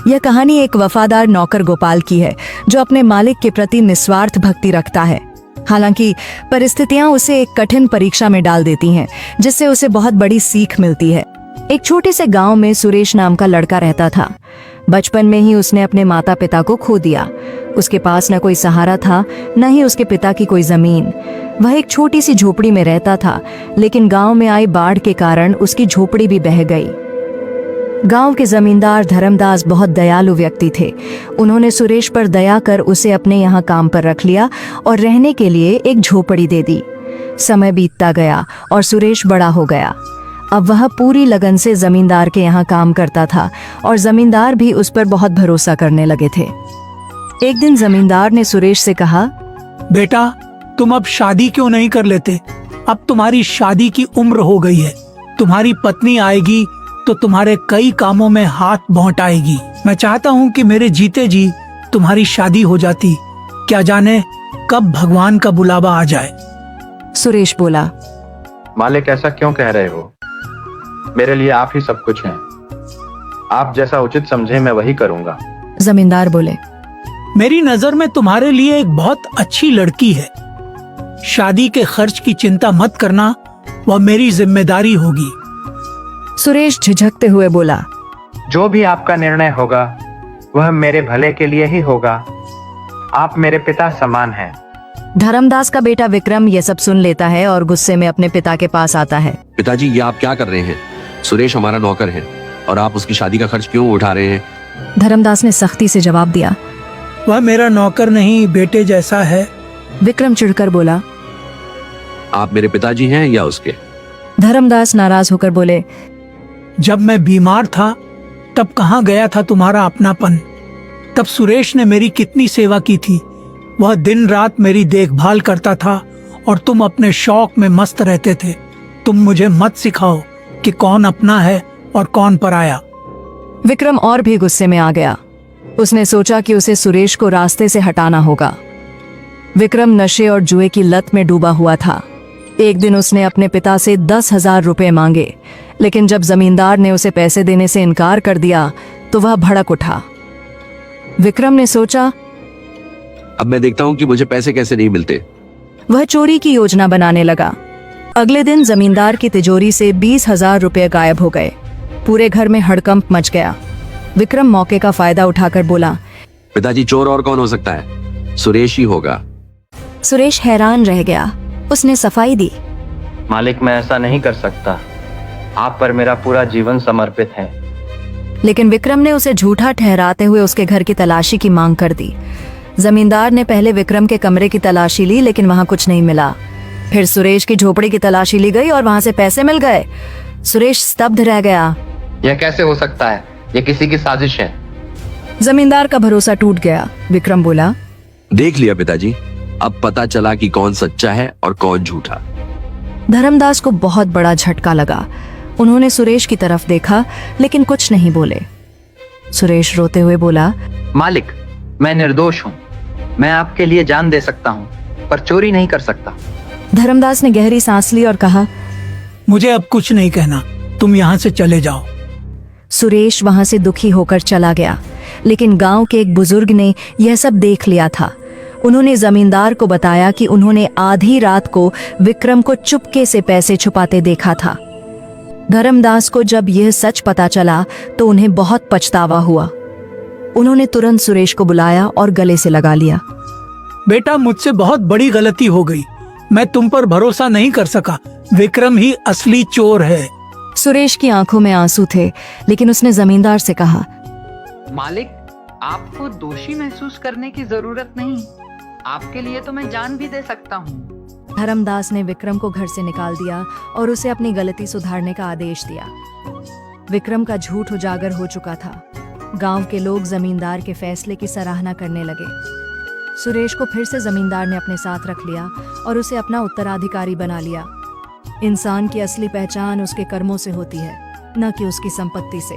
यह कहानी एक वफादार नौकर गोपाल की है जो अपने मालिक के प्रति निस्वार्थ भक्ति रखता है। हालांकि परिस्थितियां उसे एक कठिन परीक्षा में डाल देती हैं, जिससे उसे बहुत बड़ी सीख मिलती है। एक छोटे से गांव में सुरेश नाम का लड़का रहता था। बचपन में ही उसने अपने माता पिता को खो दिया। उसके पास न कोई सहारा था, न ही उसके पिता की कोई जमीन। वह एक छोटी सी झोपड़ी में रहता था, लेकिन गांव में आई बाढ़ के कारण उसकी झोपड़ी भी बह गई। गांव के जमींदार धर्मदास बहुत दयालु व्यक्ति थे। उन्होंने सुरेश पर दया कर उसे अपने यहाँ काम पर रख लिया और रहने के लिए एक झोपड़ी दे दी। समय बीतता गया और सुरेश बड़ा हो गया। अब वह पूरी लगन से जमींदार के यहाँ काम करता था और जमींदार भी उस पर बहुत भरोसा करने लगे थे। एक दिन जमींदार ने सुरेश से कहा, बेटा, तुम अब शादी क्यों नहीं कर लेते? अब तुम्हारी शादी की उम्र हो गई है। तुम्हारी पत्नी आएगी तो तुम्हारे कई कामों में हाथ बौंटाएगी। मैं चाहता हूँ कि मेरे जीते जी तुम्हारी शादी हो जाती। क्या जाने कब भगवान का बुलावा आ जाए। सुरेश बोला, मालिक, ऐसा क्यों कह रहे हो? मेरे लिए आप ही सब कुछ हैं। आप जैसा उचित समझे मैं वही करूंगा। जमींदार बोले, मेरी नजर में तुम्हारे लिए एक बहुत अच्छी लड़की है। शादी के खर्च की चिंता मत करना, वह मेरी जिम्मेदारी होगी। सुरेश झिझकते हुए बोला, जो भी आपका निर्णय होगा वह मेरे भले के लिए ही होगा। आप मेरे पिता समान हैं। धर्मदास का बेटा विक्रम यह सब सुन लेता है और गुस्से में अपने पिता के पास आता है। पिताजी, ये आप क्या कर रहे हैं? सुरेश हमारा नौकर है और आप उसकी शादी का खर्च क्यों उठा रहे हैं? धर्मदास ने सख्ती से जवाब दिया, वह मेरा नौकर नहीं, बेटे जैसा है। विक्रम चिढ़कर बोला, आप मेरे पिताजी हैं या उसके? धर्मदास नाराज होकर बोले, जब मैं बीमार था तब कहाँ गया था तुम्हारा अपनापन? तब सुरेश ने मेरी कितनी सेवा की थी। वह दिन रात मेरी देखभाल करता था और तुम अपने शौक में मस्त रहते थे। तुम मुझे मत सिखाओ कि कौन अपना है और कौन पराया। विक्रम और भी गुस्से में आ गया। उसने सोचा कि उसे सुरेश को रास्ते से हटाना होगा। विक्रम नशे और जुए की लत में डूबा हुआ था। एक दिन उसने अपने पिता से 10,000 रुपए मांगे, लेकिन जब जमींदार ने उसे पैसे देने से इनकार कर दिया तो वह भड़क उठा। विक्रम ने सोचा, अब मैं देखता हूँ कि मुझे पैसे कैसे नहीं मिलते। वह चोरी की योजना बनाने लगा। अगले दिन जमींदार की तिजोरी से 20,000 रुपए गायब हो गए। पूरे घर में हड़कंप मच गया। विक्रम मौके का फायदा उठाकर बोला, पिताजी, चोर और कौन हो सकता है? सुरेश ही होगा। सुरेश हैरान रह गया। उसने सफाई दी, मालिक, मैं ऐसा नहीं कर सकता। आप पर मेरा पूरा जीवन समर्पित है। लेकिन विक्रम ने उसे झूठा ठहराते हुए उसके घर की तलाशी की मांग कर दी। जमींदार ने पहले विक्रम के कमरे की तलाशी ली, लेकिन वहां कुछ नहीं मिला। फिर सुरेश की झोपड़ी की तलाशी ली गई और वहां से पैसे मिल गए। सुरेश स्तब्ध रह गया। यह कैसे हो सकता है? यह किसी की साजिश है। जमींदार का भरोसा टूट गया। विक्रम बोला, देख लिया पिताजी, अब पता चला कि कौन सच्चा है और कौन झूठा। धर्मदास को बहुत बड़ा झटका लगा। उन्होंने सुरेश की तरफ देखा, लेकिन कुछ नहीं बोले। सुरेश रोते हुए बोला, मालिक, मैं निर्दोष हूँ। मैं आपके लिए जान दे सकता हूँ, पर चोरी नहीं कर सकता। धर्मदास ने गहरी सांस ली और कहा, मुझे अब कुछ नहीं कहना, तुम यहाँ से चले जाओ। सुरेश वहां से दुखी होकर चला गया। लेकिन गांव के एक बुजुर्ग ने यह सब देख लिया था। उन्होंने जमींदार को बताया कि उन्होंने आधी रात को विक्रम को चुपके से पैसे छुपाते देखा था। धर्मदास को जब यह सच पता चला तो उन्हें बहुत पछतावा हुआ। उन्होंने तुरंत सुरेश को बुलाया और गले से लगा लिया। बेटा, मुझसे बहुत बड़ी गलती हो गई। मैं तुम पर भरोसा नहीं कर सका। विक्रम ही असली चोर है। सुरेश की आंखों में आंसू थे, लेकिन उसने जमींदार से कहा, मालिक, आपको दोषी महसूस करने की जरूरत नहीं। आपके लिए तो मैं जान भी दे सकता हूँ। धर्मदास ने विक्रम को घर से निकाल दिया और उसे अपनी गलती सुधारने का आदेश दिया। विक्रम का झूठ उजागर हो चुका था। गांव के लोग जमींदार के फैसले की सराहना करने लगे। सुरेश को फिर से जमींदार ने अपने साथ रख लिया और उसे अपना उत्तराधिकारी बना लिया। इंसान की असली पहचान उसके कर्मों से होती है, न कि उसकी संपत्ति से।